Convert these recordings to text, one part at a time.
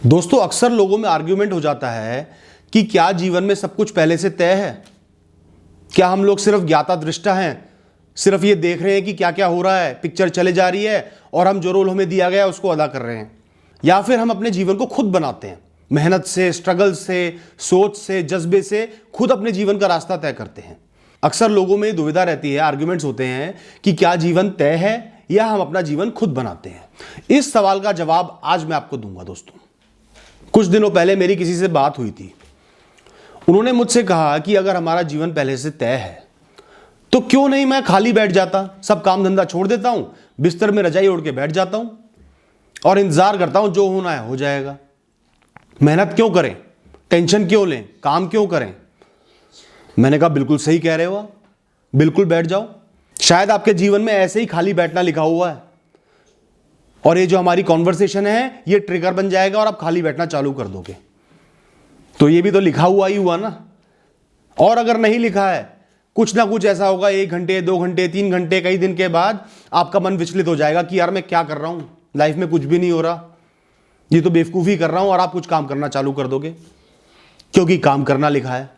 दोस्तों, अक्सर लोगों में आर्ग्यूमेंट हो जाता है कि क्या जीवन में सब कुछ पहले से तय है? क्या हम लोग सिर्फ ज्ञाता दृष्टा हैं, सिर्फ ये देख रहे हैं कि क्या क्या हो रहा है, पिक्चर चले जा रही है और हम जो रोल हमें दिया गया है उसको अदा कर रहे हैं? या फिर हम अपने जीवन को खुद बनाते हैं, मेहनत से, स्ट्रगल से, सोच से, जज्बे से खुद अपने जीवन का रास्ता तय करते हैं? अक्सर लोगों में दुविधा रहती है, आर्ग्यूमेंट्स होते हैं कि क्या जीवन तय है या हम अपना जीवन खुद बनाते हैं। इस सवाल का जवाब आज मैं आपको दूंगा। दोस्तों, कुछ दिनों पहले मेरी किसी से बात हुई थी। उन्होंने मुझसे कहा कि अगर हमारा जीवन पहले से तय है तो क्यों नहीं मैं खाली बैठ जाता, सब काम धंधा छोड़ देता हूं, बिस्तर में रजाई ओढ़ के बैठ जाता हूं और इंतजार करता हूं जो होना है हो जाएगा। मेहनत क्यों करें, टेंशन क्यों लें, काम क्यों करें? मैंने कहा बिल्कुल सही कह रहे हो आप, बिल्कुल बैठ जाओ। शायद आपके जीवन में ऐसे ही खाली बैठना लिखा हुआ है और ये जो हमारी कॉन्वर्सेशन है ये ट्रिगर बन जाएगा और आप खाली बैठना चालू कर दोगे। तो ये भी तो लिखा हुआ ही हुआ ना। और अगर नहीं लिखा है, कुछ ना कुछ ऐसा होगा, 1 घंटे, 2 घंटे, 3 घंटे, कई दिन के बाद आपका मन विचलित हो जाएगा कि यार मैं क्या कर रहा हूं, लाइफ में कुछ भी नहीं हो रहा, ये तो बेवकूफ़ी कर रहा हूं, और आप कुछ काम करना चालू कर दोगे क्योंकि काम करना लिखा है।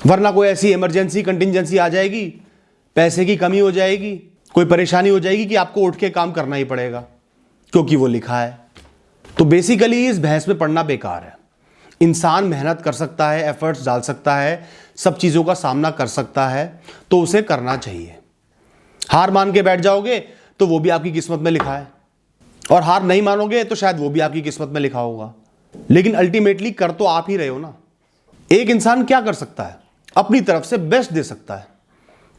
वरना कोई ऐसी इमरजेंसी, कंटिंजेंसी आ जाएगी, पैसे की कमी हो जाएगी, कोई परेशानी हो जाएगी कि आपको उठ के काम करना ही पड़ेगा क्योंकि वो लिखा है। तो बेसिकली इस बहस में पढ़ना बेकार है। इंसान मेहनत कर सकता है, एफर्ट्स डाल सकता है, सब चीज़ों का सामना कर सकता है, तो उसे करना चाहिए। हार मान के बैठ जाओगे तो वो भी आपकी किस्मत में लिखा है, और हार नहीं मानोगे तो शायद वो भी आपकी किस्मत में लिखा होगा। लेकिन अल्टीमेटली कर तो आप ही रहे हो ना। एक इंसान क्या कर सकता है? अपनी तरफ से बेस्ट दे सकता है,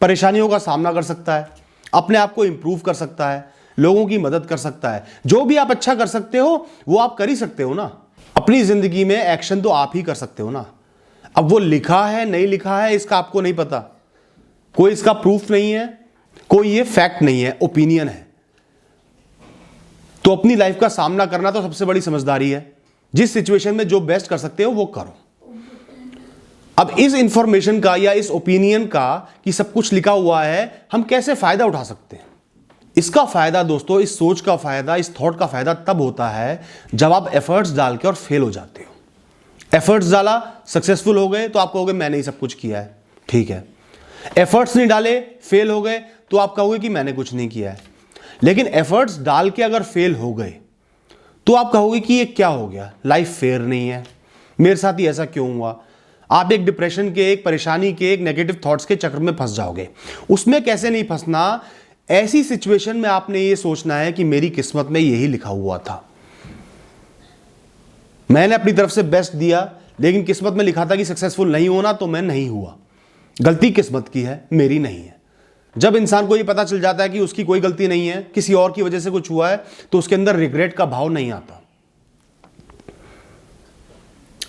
परेशानियों का सामना कर सकता है, अपने आप को इंप्रूव कर सकता है, लोगों की मदद कर सकता है। जो भी आप अच्छा कर सकते हो वो आप कर ही सकते हो ना। अपनी जिंदगी में एक्शन तो आप ही कर सकते हो ना। अब वो लिखा है नहीं लिखा है इसका आपको नहीं पता, कोई इसका प्रूफ नहीं है, कोई ये फैक्ट नहीं है, ओपिनियन है। तो अपनी लाइफ का सामना करना तो सबसे बड़ी समझदारी है। जिस सिचुएशन में जो बेस्ट कर सकते हो वो करो। अब इस इंफॉर्मेशन का या इस ओपिनियन का कि सब कुछ लिखा हुआ है, हम कैसे फायदा उठा सकते हैं? इसका फायदा दोस्तों, इस सोच का फायदा, इस थॉट का फायदा तब होता है जब आप एफर्ट्स डाल के और फेल हो जाते हो। एफर्ट्स डाला, सक्सेसफुल हो गए तो आप कहोगे मैंने ही सब कुछ किया है, ठीक है। एफर्ट्स नहीं डाले, फेल हो गए तो आप कहोगे कि मैंने कुछ नहीं किया है। लेकिन एफर्ट्स डाल के अगर फेल हो गए तो आप कहोगे कि ये क्या हो गया, लाइफ फेयर नहीं है, मेरे साथ ही ऐसा क्यों हुआ। आप एक डिप्रेशन के, एक परेशानी के, एक नेगेटिव थॉट्स के चक्र में फंस जाओगे। उसमें कैसे नहीं फंसना, ऐसी सिचुएशन में आपने ये सोचना है कि मेरी किस्मत में यही लिखा हुआ था, मैंने अपनी तरफ से बेस्ट दिया, लेकिन किस्मत में लिखा था कि सक्सेसफुल नहीं होना, तो मैं नहीं हुआ। गलती किस्मत की है, मेरी नहीं है। जब इंसान को ये पता चल जाता है कि उसकी कोई गलती नहीं है, किसी और की वजह से कुछ हुआ है, तो उसके अंदर रिग्रेट का भाव नहीं आता।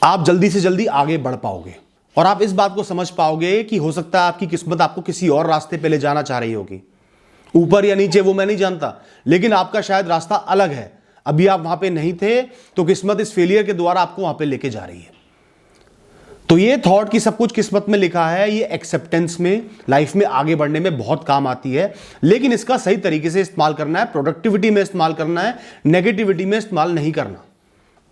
आप जल्दी से जल्दी आगे बढ़ पाओगे और आप इस बात को समझ पाओगे कि हो सकता है आपकी किस्मत आपको किसी और रास्ते पे ले जाना चाह रही होगी, ऊपर या नीचे वो मैं नहीं जानता, लेकिन आपका शायद रास्ता अलग है। अभी आप वहां पे नहीं थे तो किस्मत इस फेलियर के द्वारा आपको वहां पे लेके जा रही है। तो ये थॉट कि सब कुछ किस्मत में लिखा है, ये एक्सेप्टेंस में, लाइफ में आगे बढ़ने में बहुत काम आती है। लेकिन इसका सही तरीके से इस्तेमाल करना है, प्रोडक्टिविटी में इस्तेमाल करना है, नेगेटिविटी में इस्तेमाल नहीं करना।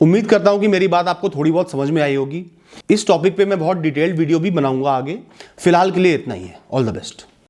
उम्मीद करता हूं कि मेरी बात आपको थोड़ी बहुत समझ में आई होगी। इस टॉपिक पे मैं बहुत डिटेल्ड वीडियो भी बनाऊंगा आगे। फिलहाल के लिए इतना ही है। All the best.